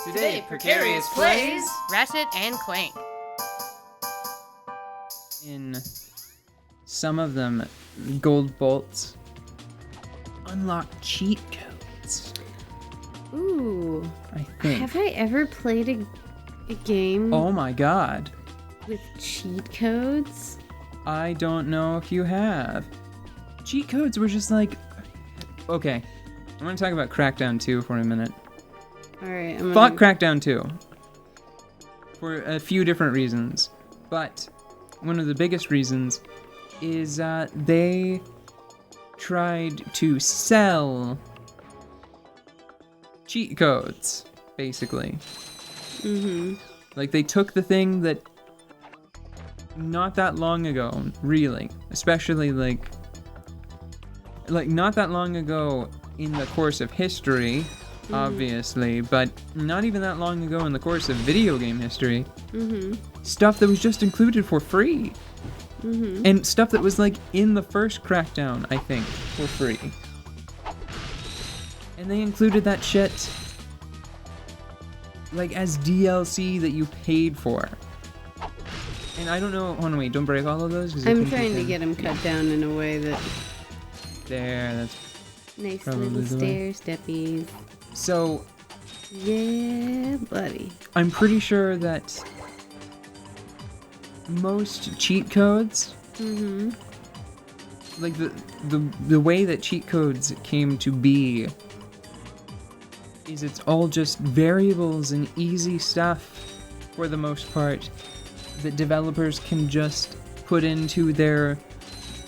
Today, Precarious plays Ratchet and Clank. In some of them, gold bolts unlock cheat codes. Ooh. I think. Have I ever played a game Oh my god. with cheat codes? I don't know if you have. Cheat codes were just like... Okay. I'm gonna talk about Crackdown 2 for a minute. Alright, Fuck Crackdown 2. For a few different reasons. But one of the biggest reasons is they tried to sell cheat codes, basically. Mm-hmm. Like, they took the thing that not that long ago, really, especially like not that long ago in the course of history, obviously, but not even that long ago in the course of video game history, stuff that was just included for free. And stuff that was like in the first Crackdown, I think, for free. And they included that shit like as DLC that you paid for. And I don't know. Hold on, wait, don't break all of those. 'Cause I I'm think you trying to can- get them cut down in a way that There, that's nice Probably little the way. stair steppies. so. Yeah, buddy. I'm pretty sure that most cheat codes, like the way that cheat codes came to be, is it's all just variables and easy stuff for the most part that developers can just put into their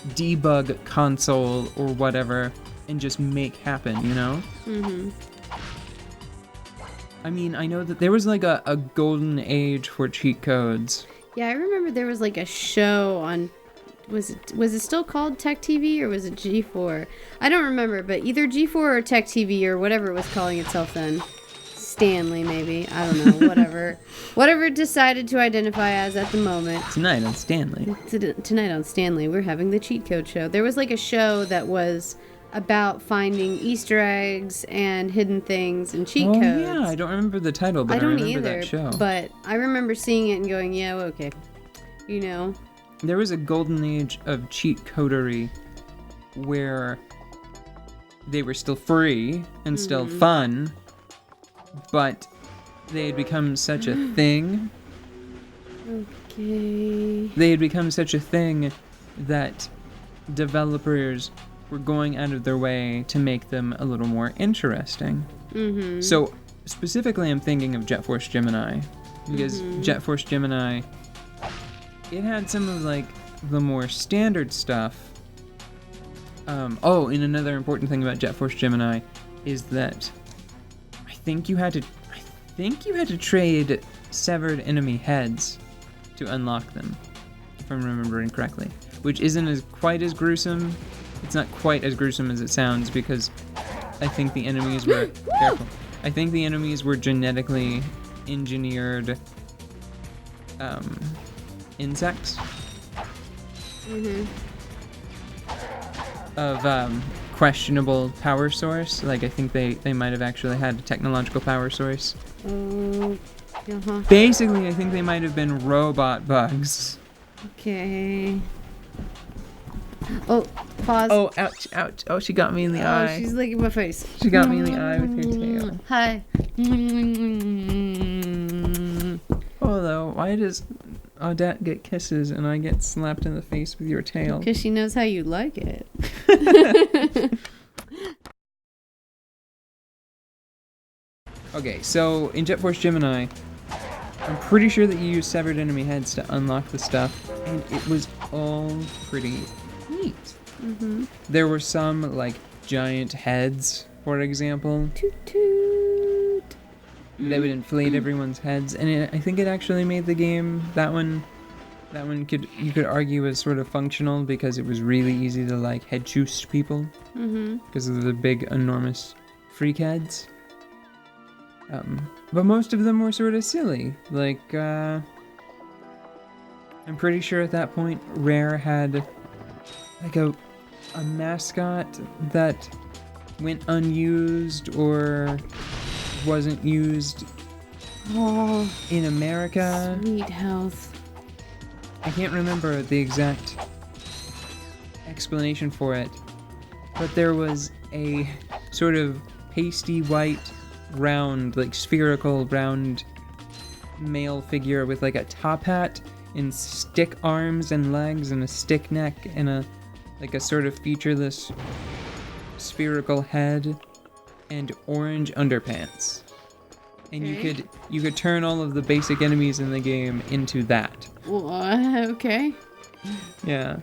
debug console or whatever and just make happen, you know? I mean, I know that there was like a golden age for cheat codes. Yeah, I remember there was like a show on, was it still called Tech TV or was it G4? I don't remember, but either G4 or Tech TV or whatever it was calling itself then. Stanley, maybe. I don't know. Whatever. Whatever it decided to identify as at the moment. Tonight on Stanley. Tonight on Stanley, we're having the cheat code show. There was like a show that was about finding Easter eggs and hidden things and cheat codes. Yeah, I don't remember the title, but I don't remember either, that show. but I remember seeing it and going, yeah, well, okay. You know. There was a golden age of cheat codery where they were still free and still fun, but they had become such a thing. Okay. They had become such a thing that developers were going out of their way to make them a little more interesting. So specifically I'm thinking of Jet Force Gemini, because Jet Force Gemini, it had some of like the more standard stuff. And another important thing about Jet Force Gemini is that I think you had to trade severed enemy heads to unlock them, if I'm remembering correctly, which isn't quite as gruesome. It's not quite as gruesome as it sounds, because I think the enemies were careful. I think the enemies were genetically engineered insects of questionable power source. Like, I think they might have actually had a technological power source. Basically, I think they might have been robot bugs. Okay. Oh, pause. Oh, ouch, ouch. Oh, she got me in the eye. She's licking my face. She got me in the eye with her tail. Hi. Although, why does Audette get kisses and I get slapped in the face with your tail? Because she knows how you like it. Okay, so in Jet Force Gemini, I'm pretty sure that you use severed enemy heads to unlock the stuff, and it was all pretty neat. There were some, like, giant heads, for example, Toot toot. that would inflate everyone's heads, and I think it actually made the game, that one you could argue was sort of functional, because it was really easy to, like, head juice people, because of the big, enormous freak heads. But most of them were sort of silly. Like, I'm pretty sure at that point, Rare had, like, a mascot that went unused or wasn't used Oh, In America, sweet health. I can't remember the exact explanation for it, but there was a sort of pasty white, round, like spherical, round male figure with like a top hat and stick arms and legs and a stick neck and a sort of featureless spherical head and orange underpants. And you could turn all of the basic enemies in the game into that. Okay. Yeah.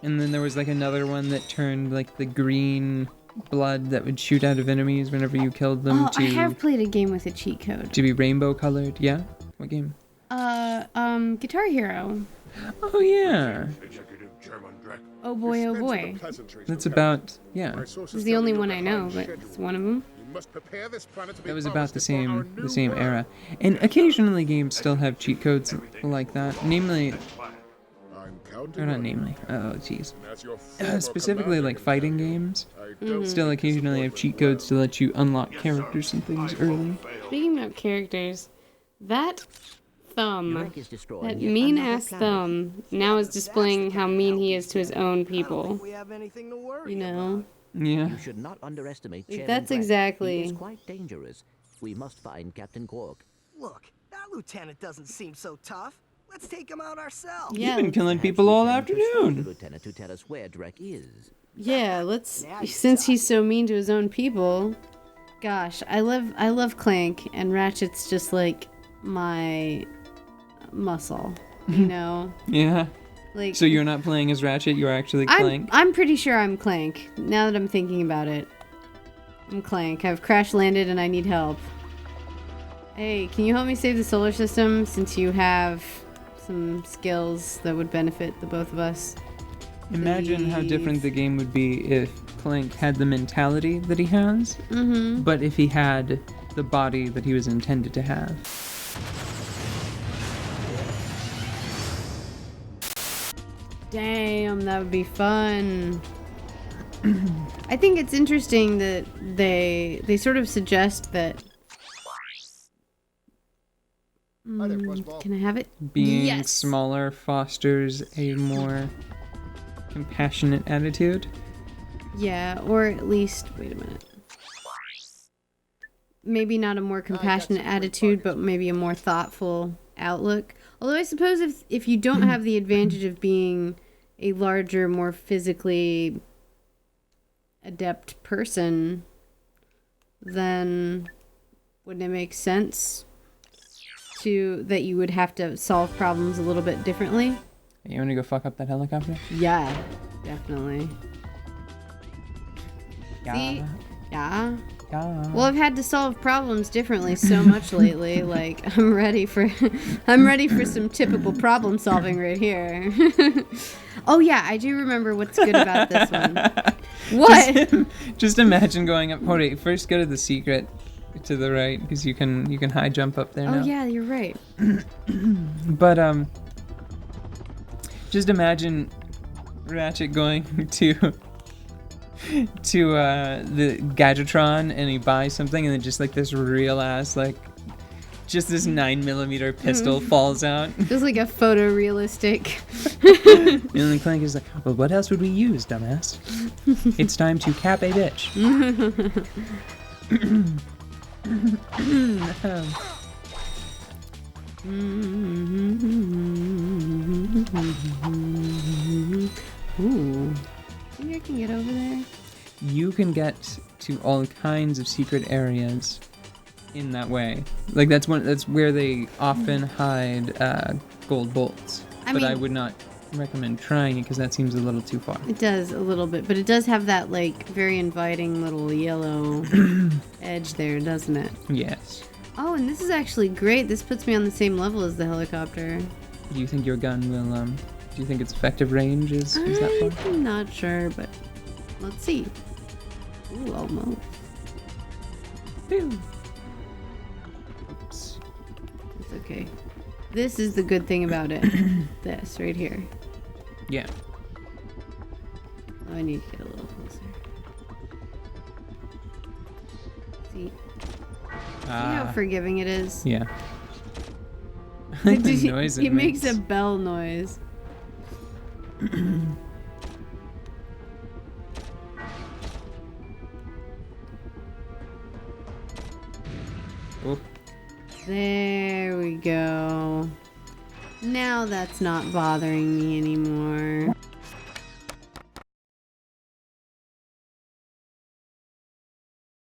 And then there was like another one that turned like the green blood that would shoot out of enemies whenever you killed them I have played a game with a cheat code. to be rainbow colored. Yeah? What game? Guitar Hero. Oh yeah. Oh boy, oh boy. That's about, yeah. This is the only one I know, but it's one of them. That was about the same era. And occasionally games still have cheat codes like that. Namely, or not namely. Oh jeez. Specifically like fighting games. Still occasionally have cheat codes to let you unlock characters and things early. Speaking about characters, that thumb, that mean-ass thumb, now is displaying how mean he is to his own people. You know? Yeah. You should not underestimate Chairman That's Brett. exactly. He is quite dangerous. We must find Captain Quark. Look, that lieutenant doesn't seem so tough. Let's take him out ourselves. Yeah, You've been killing people all The afternoon. lieutenant to tell us where Drek is. yeah, let's, since he's so mean to his own people. Gosh, I love Clank, and Ratchet's just like my muscle, you know? Yeah. Like, So you're not playing as Ratchet, you're actually Clank? I'm pretty sure I'm Clank, now that I'm thinking about it. I'm Clank. I've crash landed and I need help. Hey, can you help me save the solar system, since you have some skills that would benefit the both of us? Imagine how different the game would be if Clank had the mentality that he has, but if he had the body that he was intended to have. Damn, that would be fun. I think it's interesting that they sort of suggest that. Can I have it? Being Yes. smaller fosters a more compassionate attitude. Yeah, or at least, wait a minute. Maybe not a more compassionate attitude, but maybe a more thoughtful outlook. Although I suppose if you don't have the advantage of being a larger, more physically adept person, then wouldn't it make sense that you would have to solve problems a little bit differently? You want to go fuck up that helicopter? Yeah, definitely. Yeah. See? Yeah. Yeah. Well, I've had to solve problems differently so much lately. Like, I'm ready for some typical problem solving right here. Oh yeah, I do remember what's good about this one. What? Just imagine going up. Hold on, first go to the secret to the right, because you can high jump up there now. Oh yeah, you're right. But just imagine Ratchet going to the Gadgetron, and he buys something, and then just like this real ass, like just this 9mm pistol falls out. Just like a photorealistic. And then Clank is like, well, what else would we use, dumbass? It's time to cap a bitch. Ooh. Think I can get over there? You can get to all kinds of secret areas in that way. Like that's where they often hide gold bolts. I would not recommend trying it because that seems a little too far. It does a little bit, but it does have that like very inviting little yellow edge there, doesn't it? Yes. Oh, and this is actually great. This puts me on the same level as the helicopter. Do you think your gun will do you think its effective range is that far? I'm not sure, but let's see. Ooh, almost. Ooh. Oops. It's okay. This is the good thing about it. This right here. Yeah. Oh, I need to get a little closer. See? See how forgiving it is? Yeah. I like the noise it makes a bell noise. Oh. There we go. Now that's not bothering me anymore.